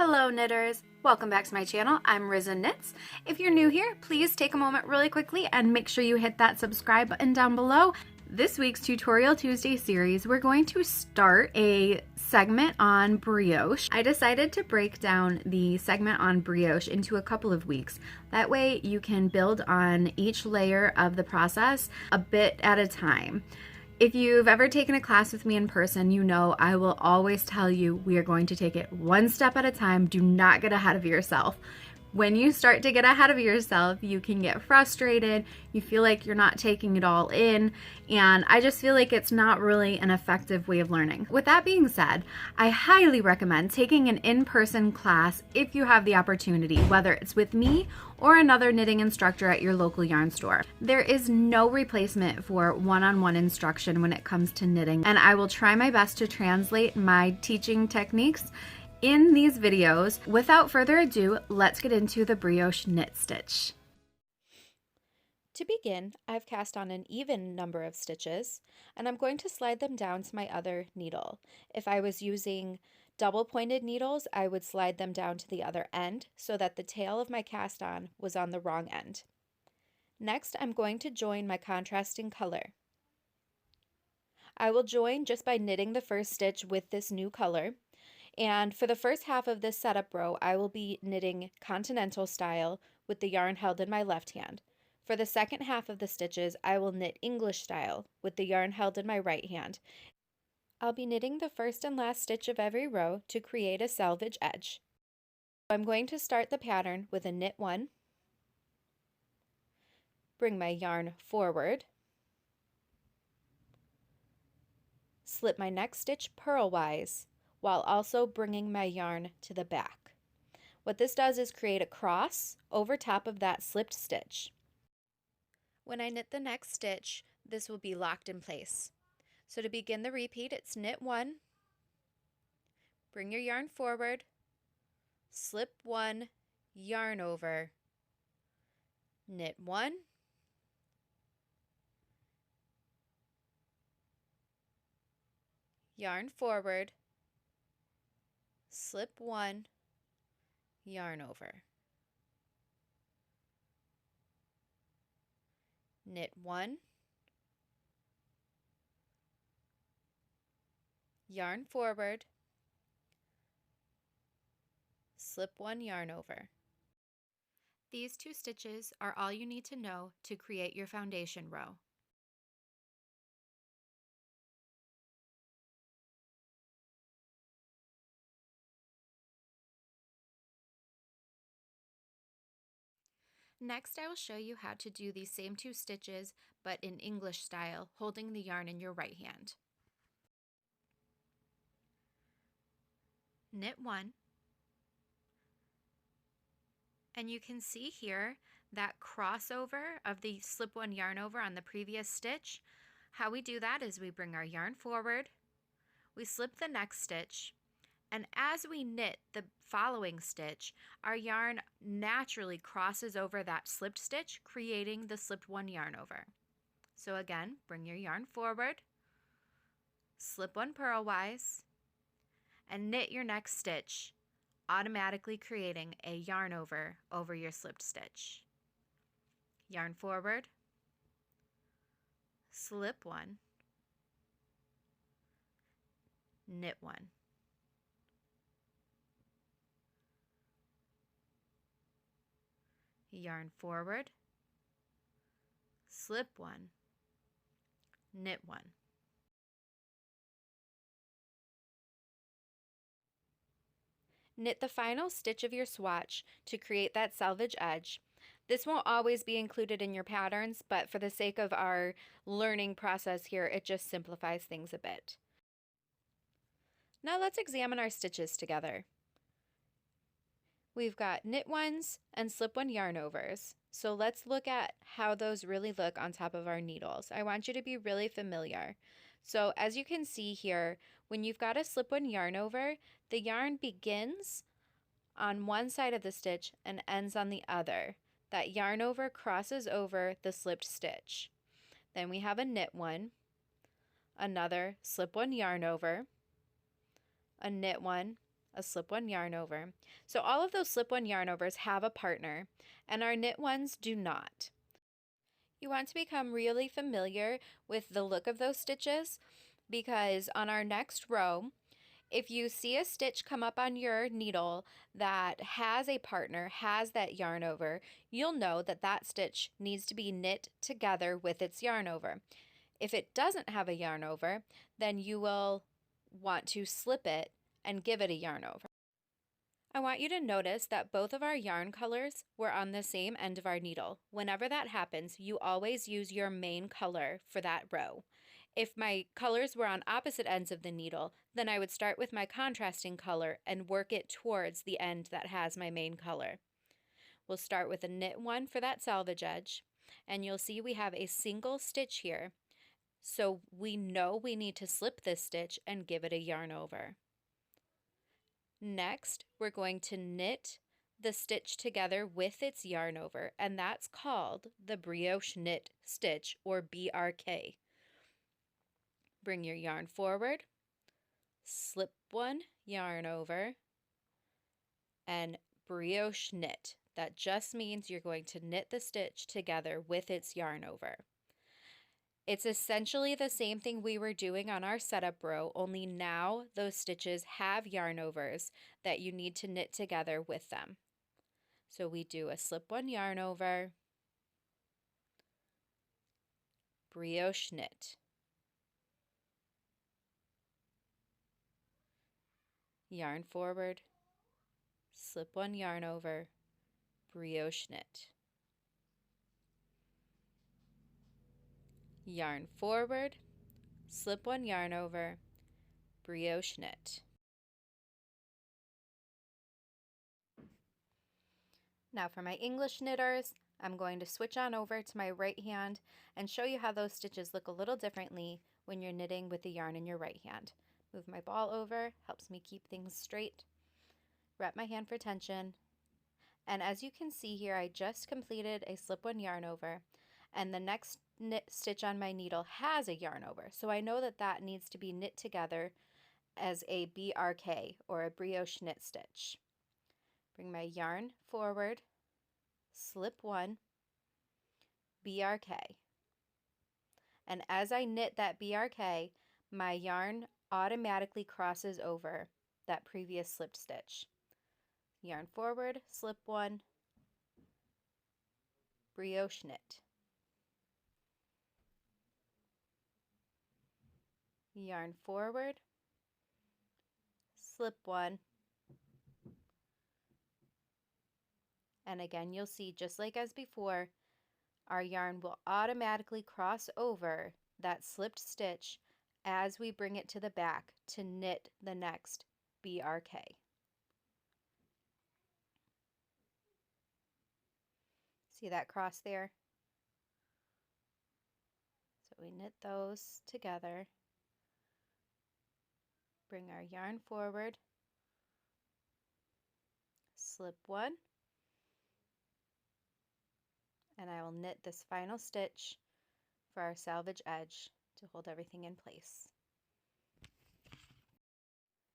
Hello knitters! Welcome back to my channel. I'm Riza Knits. If you're new here, please take a moment really quickly and make sure you hit that subscribe button down below. This week's Tutorial Tuesday series, we're going to start a segment on brioche. I decided to break down the segment on brioche into a couple of weeks. That way you can build on each layer of the process a bit at a time. If you've ever taken a class with me in person, you know I will always tell you we are going to take it one step at a time. Do not get ahead of yourself. When you start to get ahead of yourself, you can get frustrated, you feel like you're not taking it all in, and I just feel like it's not really an effective way of learning. With that being said, I highly recommend taking an in-person class if you have the opportunity, whether it's with me or another knitting instructor at your local yarn store. There is no replacement for one-on-one instruction when it comes to knitting, and I will try my best to translate my teaching techniques in these videos. Without further ado, let's get into the brioche knit stitch. To begin, I've cast on an even number of stitches, and I'm going to slide them down to my other needle. If I was using double pointed needles, I would slide them down to the other end so that the tail of my cast on was on the wrong end. Next, I'm going to join my contrasting color. I will join just by knitting the first stitch with this new color. And for the first half of this setup row, I will be knitting Continental style with the yarn held in my left hand. For the second half of the stitches, I will knit English style with the yarn held in my right hand. I'll be knitting the first and last stitch of every row to create a selvage edge. I'm going to start the pattern with a knit 1, bring my yarn forward, slip my next stitch purlwise, while also bringing my yarn to the back. What this does is create a cross over top of that slipped stitch. When I knit the next stitch, this will be locked in place. So to begin the repeat, it's knit 1, bring your yarn forward, slip 1, yarn over, knit 1, yarn forward, slip 1, yarn over, knit 1, yarn forward, slip 1, yarn over. These 2 stitches are all you need to know to create your foundation row. Next, I will show you how to do these same 2 stitches, but in English style, holding the yarn in your right hand. Knit 1, and you can see here that crossover of the slip 1 yarn over on the previous stitch. How we do that is we bring our yarn forward, we slip the next stitch, and as we knit the following stitch, our yarn naturally crosses over that slipped stitch, creating the slipped 1 yarn over. So again, bring your yarn forward, slip 1 purlwise, and knit your next stitch, automatically creating a yarn over your slipped stitch. Yarn forward, slip 1, knit 1. Yarn forward, slip 1, knit 1. Knit the final stitch of your swatch to create that selvage edge. This won't always be included in your patterns, but for the sake of our learning process here, it just simplifies things a bit. Now let's examine our stitches together. We've got knit 1s and slip 1 yarn overs. So let's look at how those really look on top of our needles. I want you to be really familiar. So as you can see here, when you've got a slip 1 yarn over, the yarn begins on one side of the stitch and ends on the other. That yarn over crosses over the slipped stitch. Then we have a knit 1, another slip 1 yarn over, a knit 1, a slip-one yarn over. So all of those slip-one yarn overs have a partner, and our knit ones do not. You want to become really familiar with the look of those stitches, because on our next row, if you see a stitch come up on your needle that has a partner, has that yarn over, you'll know that that stitch needs to be knit together with its yarn over. If it doesn't have a yarn over, then you will want to slip it and give it a yarn over. I want you to notice that both of our yarn colors were on the same end of our needle. Whenever that happens, you always use your main color for that row. If my colors were on opposite ends of the needle, then I would start with my contrasting color and work it towards the end that has my main color. We'll start with a knit one for that selvage edge, and you'll see we have a single stitch here. So we know we need to slip this stitch and give it a yarn over. Next, we're going to knit the stitch together with its yarn over, and that's called the brioche knit stitch, or BRK. Bring your yarn forward, slip one yarn over, and brioche knit. That just means you're going to knit the stitch together with its yarn over. It's essentially the same thing we were doing on our setup row, only now those stitches have yarn overs that you need to knit together with them. So we do a slip one yarn over, brioche knit, yarn forward, slip one yarn over, brioche knit, yarn forward, slip one yarn over, brioche knit. Now for my English knitters, I'm going to switch on over to my right hand and show you how those stitches look a little differently when you're knitting with the yarn in your right hand. Move my ball over, helps me keep things straight. Wrap my hand for tension. And as you can see here, I just completed a slip one yarn over, and the next knit stitch on my needle has a yarn over. So I know that that needs to be knit together as a BRK, or a brioche knit stitch. Bring my yarn forward, slip one, BRK. And as I knit that BRK, my yarn automatically crosses over that previous slipped stitch. Yarn forward, slip one, brioche knit. Yarn forward, slip one, and again you'll see, just like as before, our yarn will automatically cross over that slipped stitch as we bring it to the back to knit the next BRK. See that cross there? So we knit those together, bring our yarn forward, slip one, and I will knit this final stitch for our selvage edge to hold everything in place.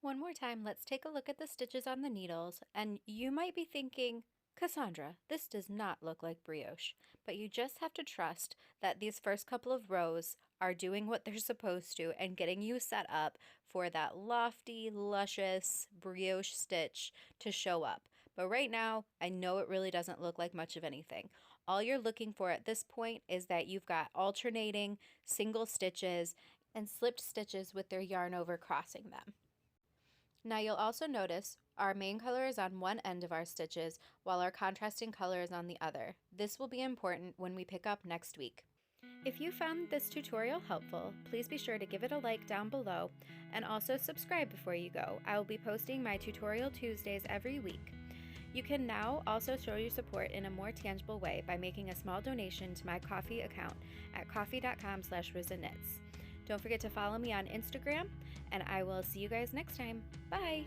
One more time, let's take a look at the stitches on the needles, and you might be thinking, Cassandra, this does not look like brioche, but you just have to trust that these first couple of rows are doing what they're supposed to and getting you set up for that lofty, luscious brioche stitch to show up. But right now, I know it really doesn't look like much of anything. All you're looking for at this point is that you've got alternating single stitches and slipped stitches with their yarn over crossing them. Now you'll also notice our main color is on one end of our stitches while our contrasting color is on the other. This will be important when we pick up next week. If you found this tutorial helpful, please be sure to give it a like down below and also subscribe before you go. I will be posting my Tutorial Tuesdays every week. You can now also show your support in a more tangible way by making a small donation to my Ko-fi account at ko-fi.com/RizaKnits. Don't forget to follow me on Instagram, and I will see you guys next time. Bye!